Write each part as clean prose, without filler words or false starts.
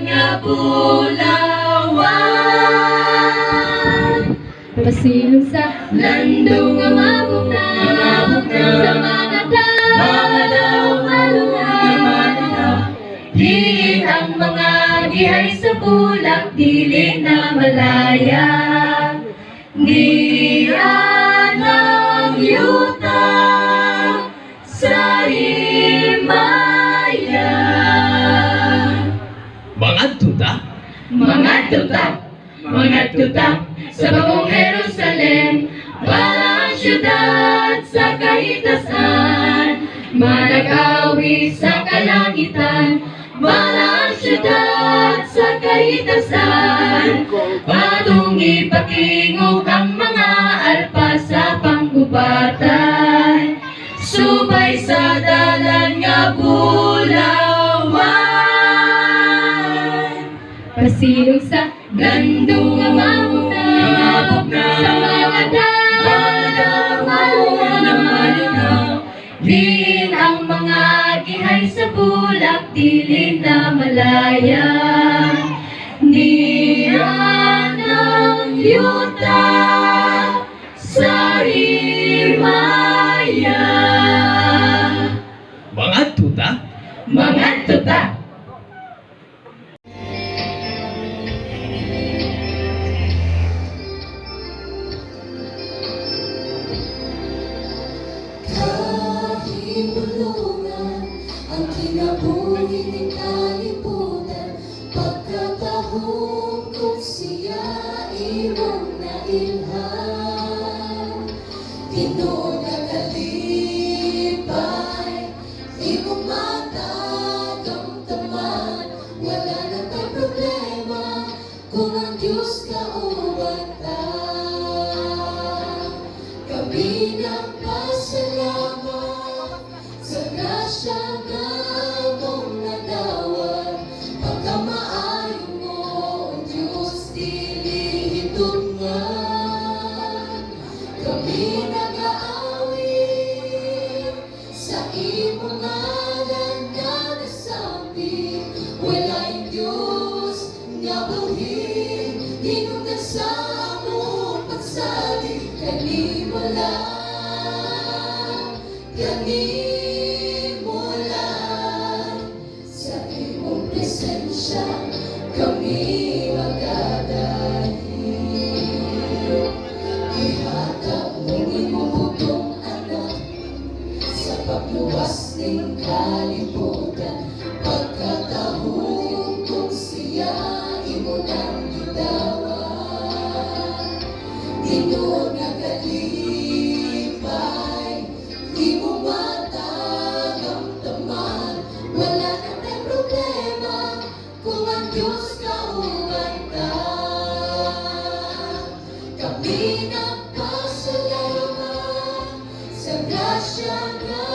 nga bulawan. Pasilong sa landong nga mabugnaw sa mga daw malunaw. Diin ang mga gihay sa bulak, dili na malaya. Niyan ang yuta sa himaya. Mga tuta Sa bagong Jerusalem, walang syudad sa kahitasan. Manag-awi sa kalangitan, walang syudad sa kahitasan. Atong ipatingog ang mga alpa sa panggubatan, subay sa dalan nga bulawan. Pasilong sa gandong nga mamunaw sa mga daw malunaw. Diin ang mga gihay sa bulak, dili na malaya. Niyan ang yuta sa himaya. Mga tuta Kahimulungan ang kinabuhi ng kalibutan, pagkatahong kung siya imong nailhan. Tinood na kalipay, imong matadamdaman, wala na tayo problema kung ang Diyos kauban ta. Kami nagpasalamat sa grasya nga mong nadawat, pagkamaayo mo, O Diyos, dili hitungan. Kami nag-aawi sa imong ngalan nga nasabi, wala'y Diyos nga buhin, hinungdan sa among pagsalig. Kanimo lang sa imong presensya kami magdadahil. Ihatag mong imong bugtong anak sa pagluwas ng kalibutan, pagkatahong kung siya imo nang gitawan. Tinood nga kalipay, di mo matadamdaman, wala na tayong problema kung ang Diyos kauban ka. Kami nagpasalamat sa grasya nga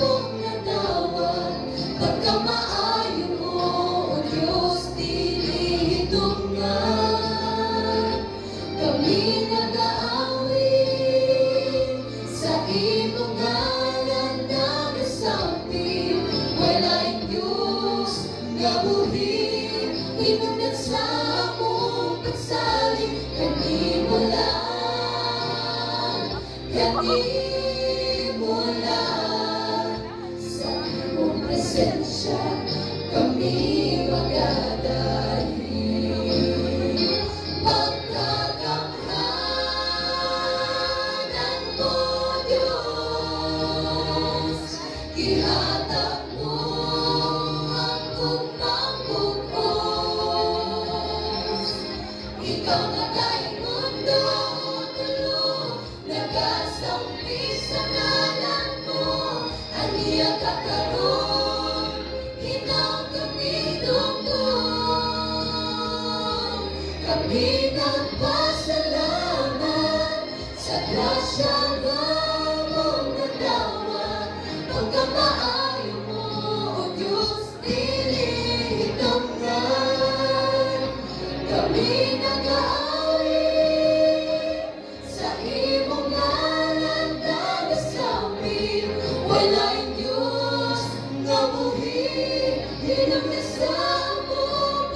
mong nadawat, pagkamaayo mo, O Diyos, dili hitungan. Kami nag-aawi sa imong ngalan na nasabi, wala'y Diyos nga buhin, hinungdan sa among pagsalig. Kanimo lang sa imong presensya kami magdadahil. Pagkakamahalan mo, Diyos, ihatag mo ang bugtong bugos. Ikaw na tayong mundo, tulo, nagasampi sa ngalan mo, aniya ka karon, hinaw kami dugtong. Kami nagpasalamat sa grasya nga mong nadawat, pagkamaayo mo, O Diyos, dili hitungan. Kami nag-aawi sa imong ngalan na nasabi, wala'y Diyos nga buhin, hinungdan sa among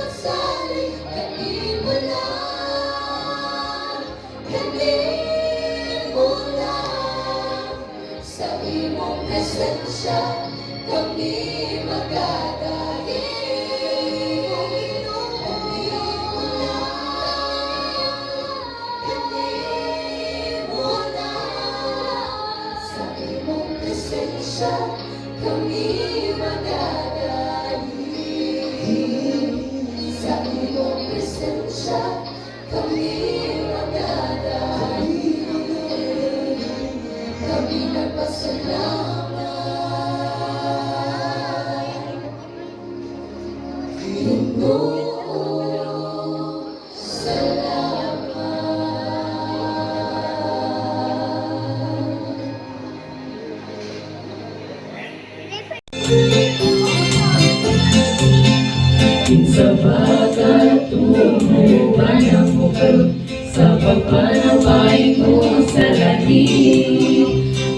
siya, kami magdadahil. Kami nagpasalamat. Pinoong Sa pagkatunguhan ng bukal sa pagpanawain mo sa langit.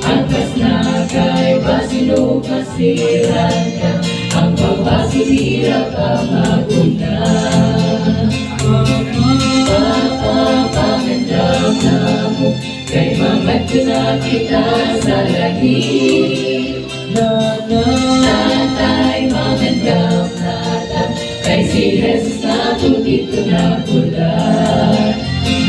Agkas na kay basino kasiran ka, ang pagpasibira ka maguna. Papapamandam na mo, kay mamadto na kita sa langit. Tatay, mamandam na kay si Jesus nato dito na pula.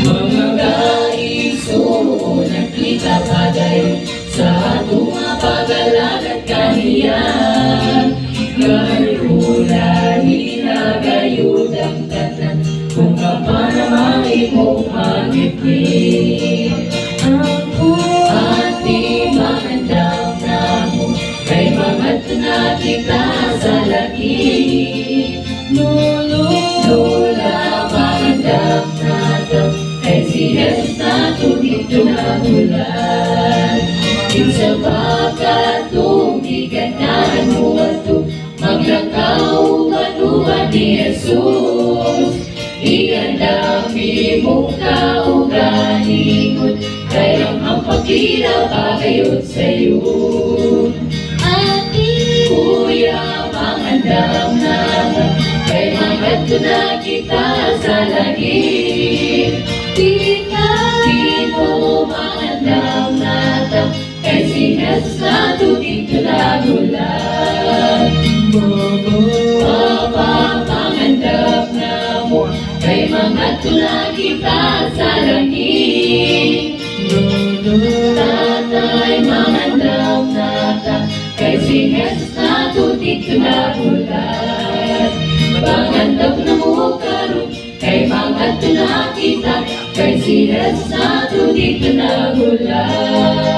Mga kaigsuo nakita bagay sa atong pag-alagad kaniyan. Karulahin na gayud ang tanan kung kapanamang imong magiging. Ati mamandam na mo, kay mga tunakita sa langit. Lola, mamandam natin, kay si Jesus nato dito na ulan. Sa pagkatumigan mo ato, maglakaw kanuhan ni Jesus. Iyan dami mong kaugalingon, kay ang pagkira pagayot sa'yo. Kuya, mamandam natin, kay mamadto na kita sa langit. Dito mamandam natin, kay si Jesus nato dito nagulan. Papa, mamandam na mo, kay mamadto na kita sa langit. Tatay, mamandam natin, kay si Jesus nato dito nagulan. Pangandap na mo karon, kay mamadto na kita, kay si Jesus nato dito nagulan.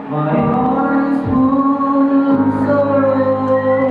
My heart is full of sorrow.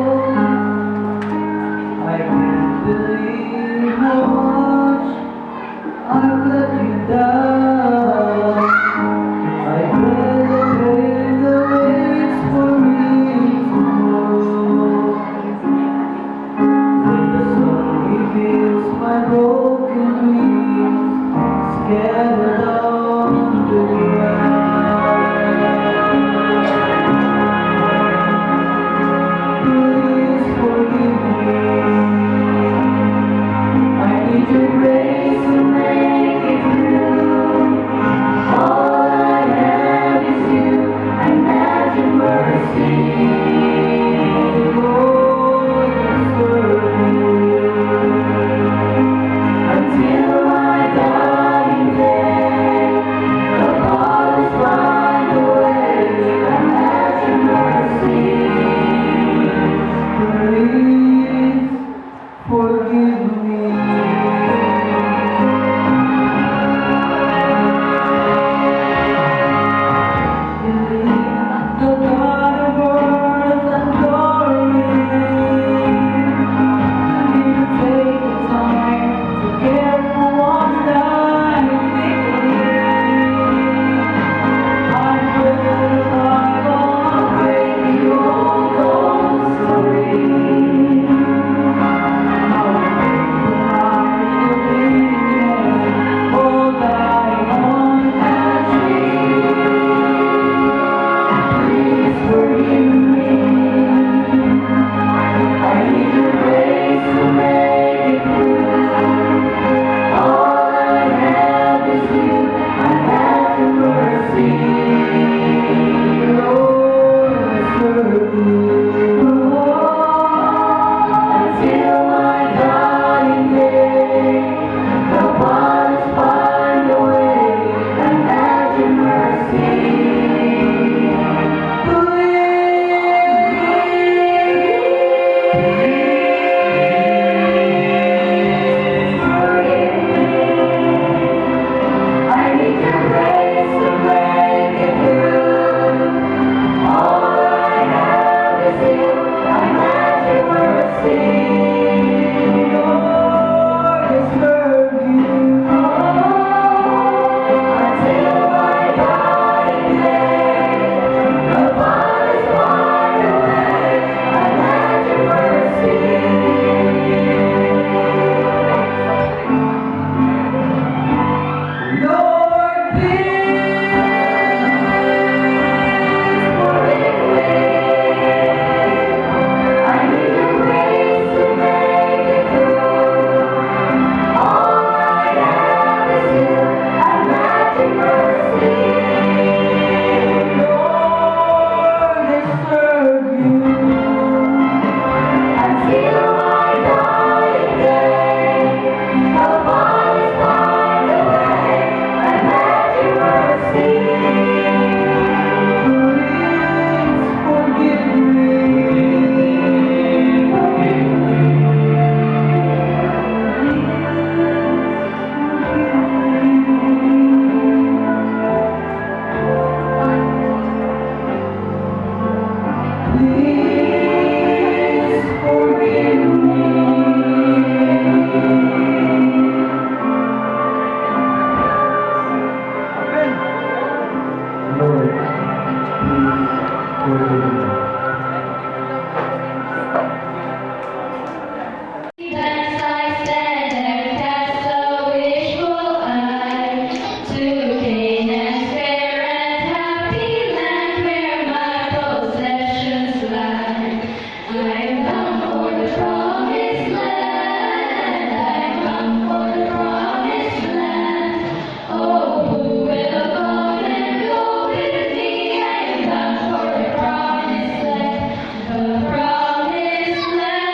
As I stand and cast a wishful eye to Canaan's fair and happy land where my possessions lie. I'm bound for the promised land. I'm bound for the promised land. Oh, who will come and go with me? I'm bound for the promised land. The promised land.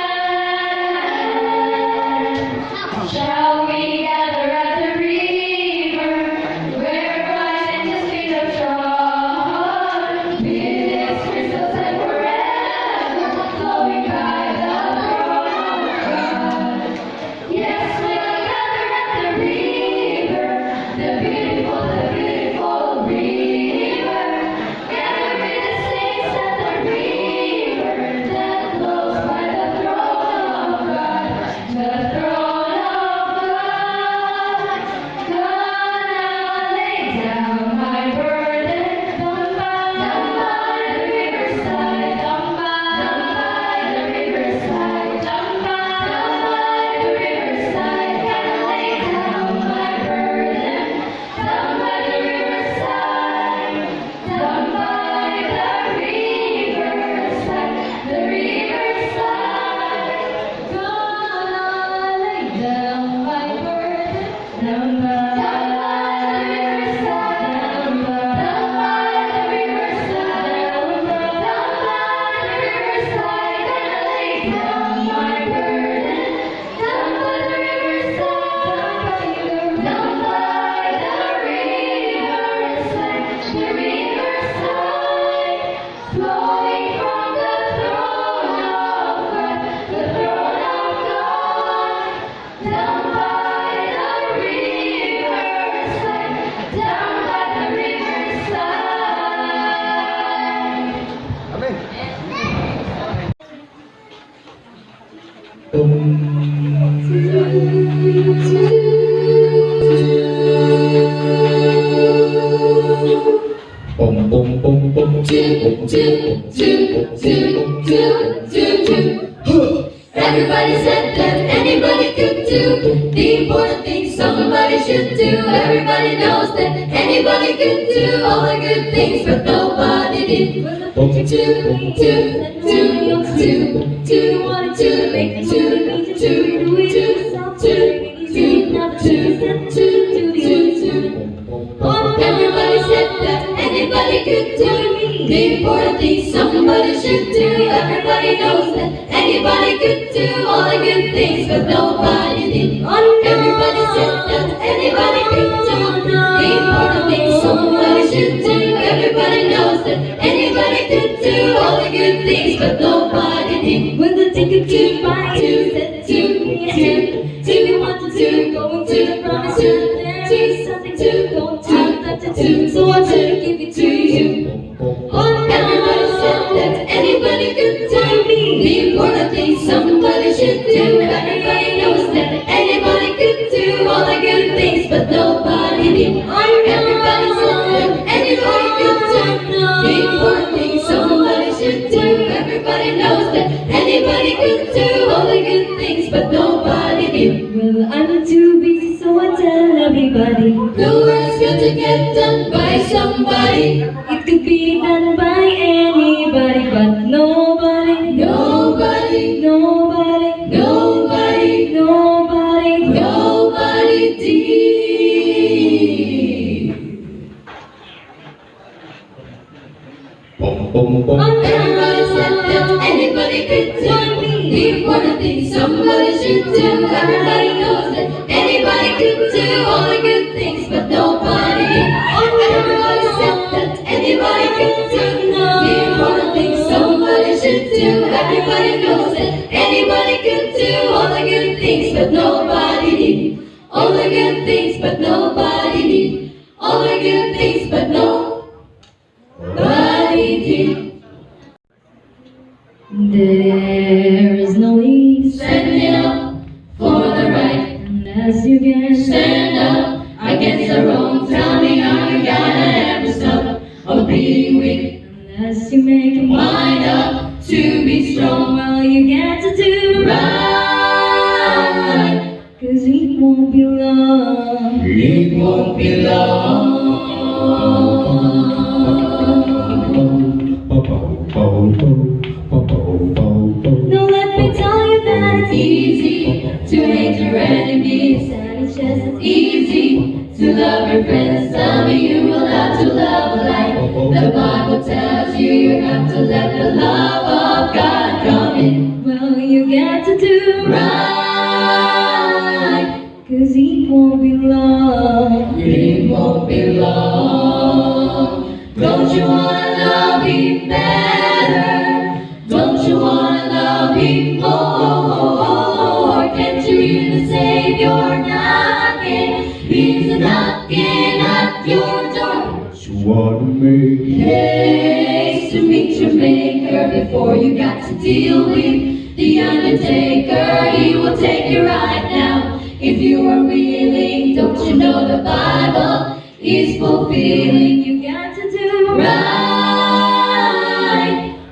Shall we gather at the river where Christ and His feet are trod? With its crystals and forever flowing by the throne of God. Yes, we'll gather at the river, the beautiful river. Gather with the saints at the river that flows by the throne of God. The throne of God. Gonna lay down my burden down by the riverside, down by the riverside, down by the riverside. Gonna lay down my burden down by the riverside, down by the riverside, the riverside. Gonna lay down my burden down by the riverside, down by the riverside, down by the riverside. Gonna lay down my burden down by the riverside, down by the riverside, the riverside, flowing from the throne of God, the throne of God, down by the riverside, down by the riverside. Bum bum bum bum. Everybody said that anybody could do the important things somebody should do. Everybody knows that anybody could do all the good things, but nobody did. Wanted to make the Everybody said that anybody could do the important things somebody should do. Everybody knows that anybody could do all the good things, but nobody did. Everybody said that anybody could do the important things somebody should do. Everybody knows that anybody could do all the good things, but nobody did. With a ticket to buy, said to you wanted to go to the promised land. There's something to go to, so I should give it to you. Everybody said that anybody could do the important things somebody should do. Everybody knows that anybody could do all the good things, but nobody did. Everybody said that anybody could do the important things somebody should do. Everybody knows that anybody could do all the good things, but nobody did. Well, I'm too busy, so I tell everybody. The words got to get done by somebody. It could be done by anybody, but nobody, Nobody, nobody, nobody, nobody, nobody did. Everybody said that anybody could do the important things somebody should do. Everybody knows that anybody could do all the good things, but nobody did. Everybody said that anybody could do the important things somebody should do. Everybody knows that anybody could do all the good things, but nobody did. All the good things, but nobody did. All the good things, but nobody did. There is no ease Standing up for the right, unless you can stand up against the wrong. Tell me how you gotta have the stuff of being weak. unless you make your mind Mind up to be strong. well, you got to do Right, 'cause it won't be long. it won't be long. Don't let me tell you that it's Easy to hate your enemies. sad, it's just as Easy to love your friends. Tell me you will have to love life. The Bible tells you you have to let the love of God come in. well, you got to do Right, 'cause it won't be long. it won't be long. Don't you wanna love Him better? Don't you wanna love Him more? Can't you hear the Savior knocking? He's knocking at your door. You wanna make Haste to meet your Maker before you got to deal with the Undertaker. He will take you right now if you are willing. Don't you know the Bible is fulfilling? You got to do Right,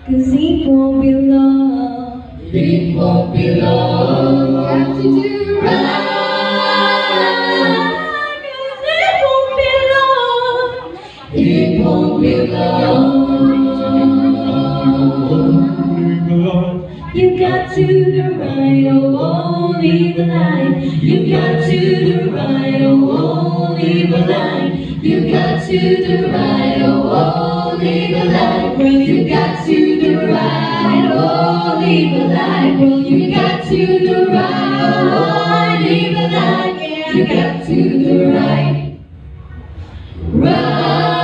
'cause it won't be long. it won't be long. Got to do right. 'Cause it won't be long. It won't be long. You got to the right, oh, only the light. You got to the right, oh, only the light. You got to the right, oh, only the light. Well, you got to the right, only the light. Well, you got to the right, only the light. You got to the right, right.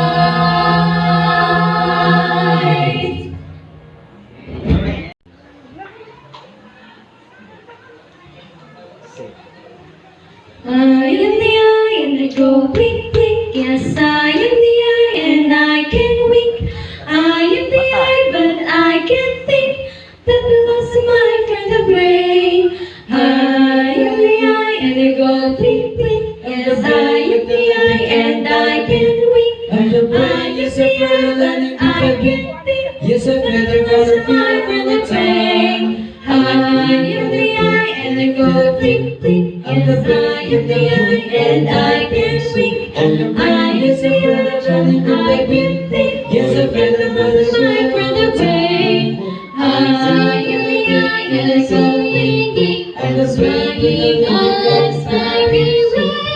I am the eye and I go blink blink. Yes, I am the eye and I can wink. I am the eye but I can think. That belongs to my friend the brain. I am the eye and I go blink blink. Yes, I am the eye and I can wink. And the I brain am is the a eye feather but that you I can can think. Yes, a That feather belongs that to my friend the brain. I am the eye and I go blink blink. Yes, I am the eye and I can wink. I am the eye but I can think. Yes, a feather that That's my friend the brain. I am the eye and I go blink blink. And the brain is a Unless I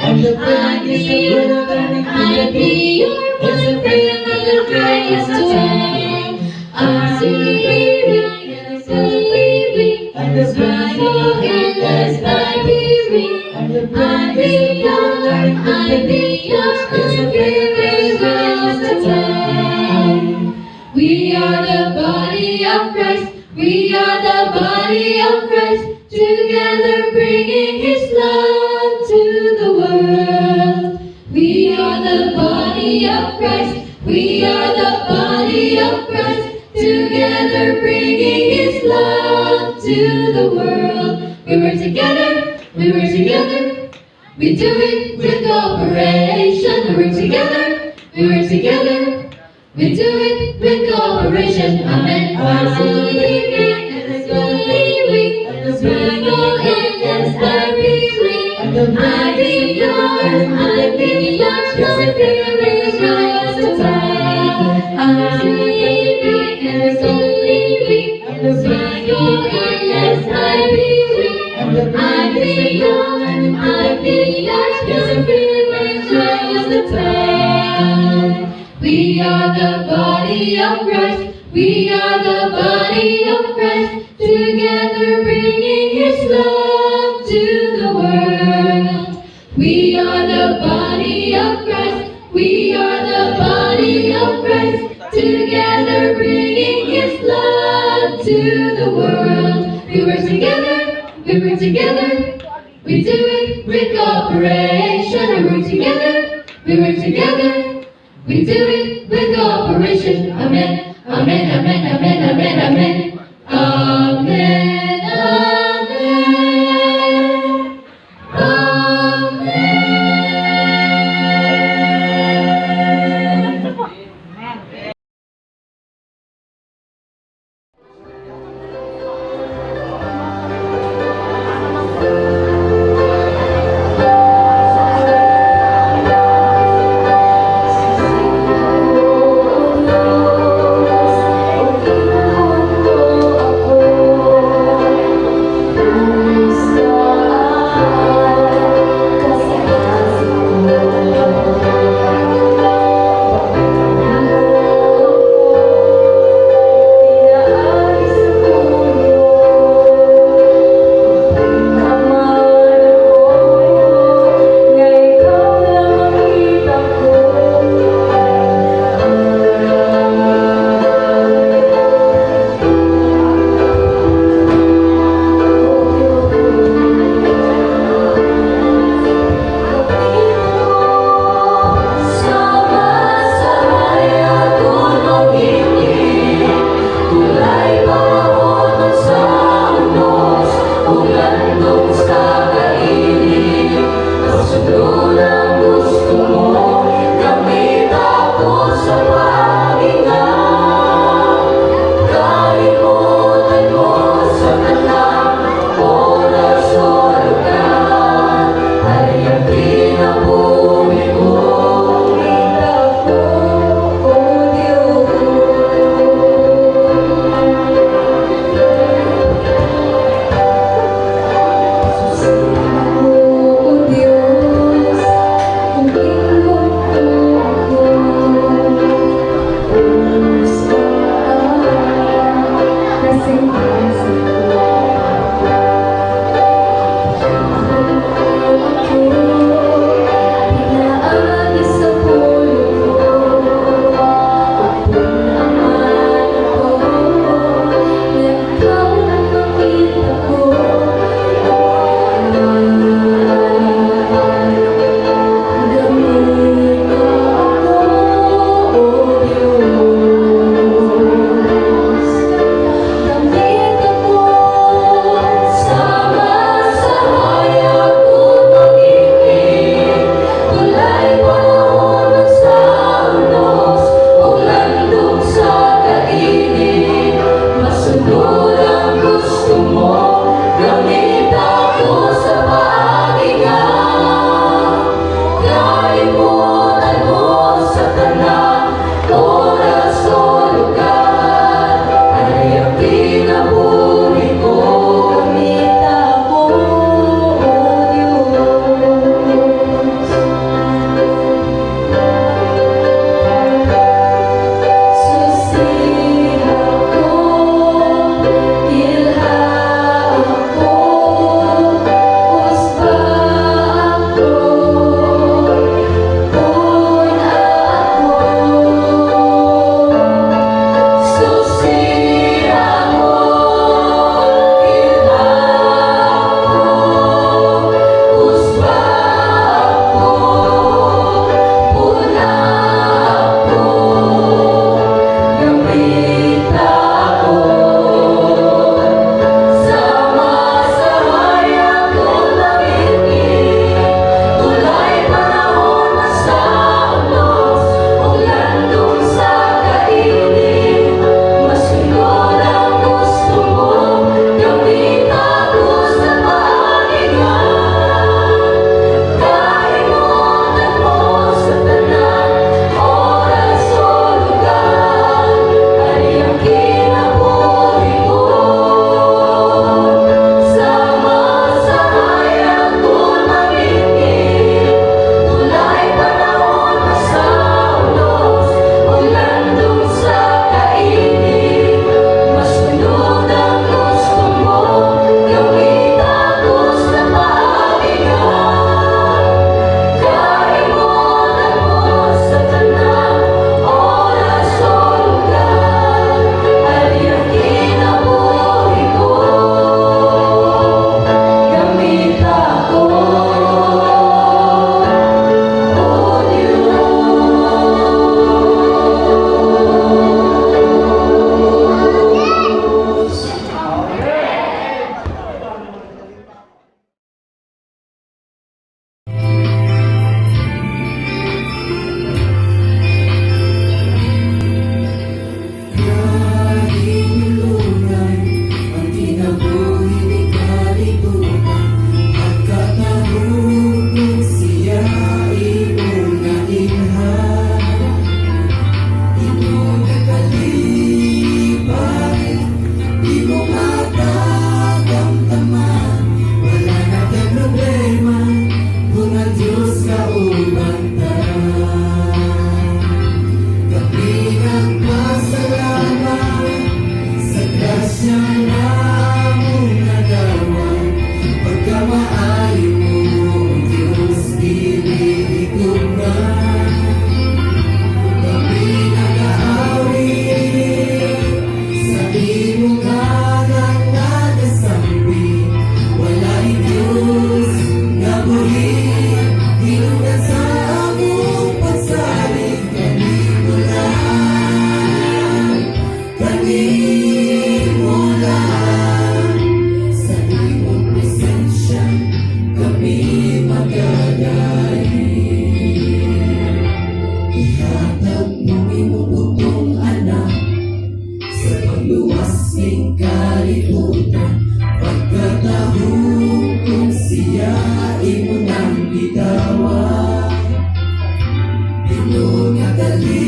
And the I brain is a feather that you I can be your boyfriend on the highest time. I see you and I see And the brain so endless by weary. And the I brain be is a yours, I be yours, every rest of time. We are the body of Christ. We are the body of Christ. Together bringing His love to the world. We are the body of Christ. We are the body of Christ. Together bringing His love to the world. We were together. We were together. We do it with cooperation. We were together. We were together. We do it with cooperation. Amen. I see you and I go leaving. The struggle endless by weary. I be yours. I be yours. spirit rise to time. I'm sleeping and sleeping, and the sparkle yes, I believe. I beyond, I beyond, the spirit rise to time. We are the body of Christ. We are the body of Christ. Together bringing His love to the world. We are the body of Christ. We are the body of Christ. Together bringing His love to the world. We work together. We work together. We do it with cooperation. We work together. We work together. We do it with cooperation. Amen. Amen. Amen. Amen. Amen. Amen. Amen. Amen. Amen.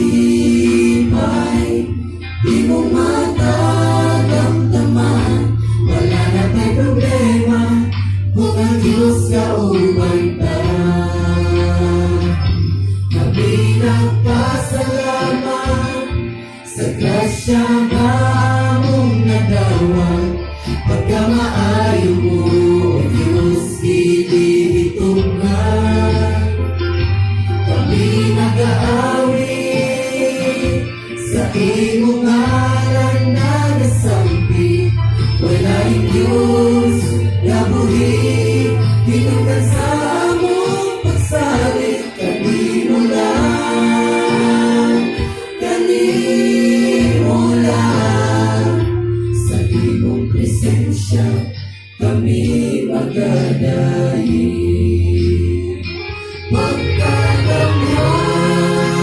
lihimay, di mo matagamdaman. Wala na tayong problema kung ang Diyos kauban ta. Kami nagpasalamat sa grasya nga among nadawat. Pagkamaayo mo, O Diyos, ilihitungan. Kami nag-aawi sa imong ngalan na nasampi. Wala yung Diyos na buhi, hinungkan sa among pagsalit. Kanino lang, kanino lang, sa imong presensya kami magadahi.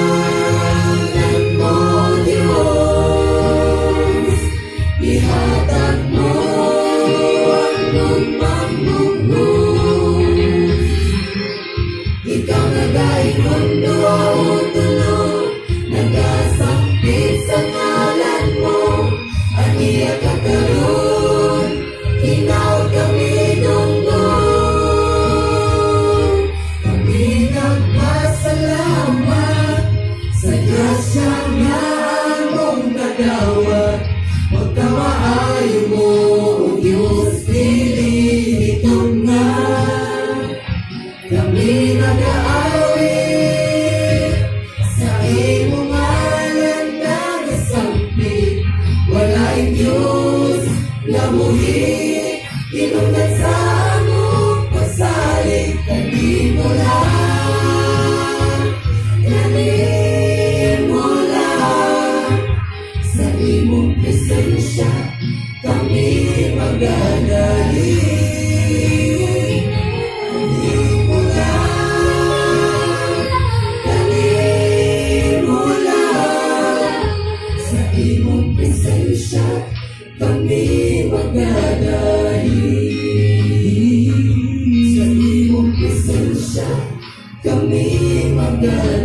Pagkakamhanan mo, Diyos, ihatag mo ang magmamugnos. Ikaw nag-aikondo o tulog, nag-asampit sa ngalan mo. Aniya ka karoon, hinaw kami dungdong. Kami nagpasalamat sa grasya nga among nadawat. Pagkamaayo mo, O Diyos, ilihitungan. Kami nag-aawi sa imong ngalan na nasampi. Wala ang Diyos na buhi, hinungdan sa among pasalig. Kanino lang, kanino lang, sa imong presensya kami magdadali. Kanino lang, kanino lang, sa imong presensya kami magdadali. Sa imong presensya kami magdadali.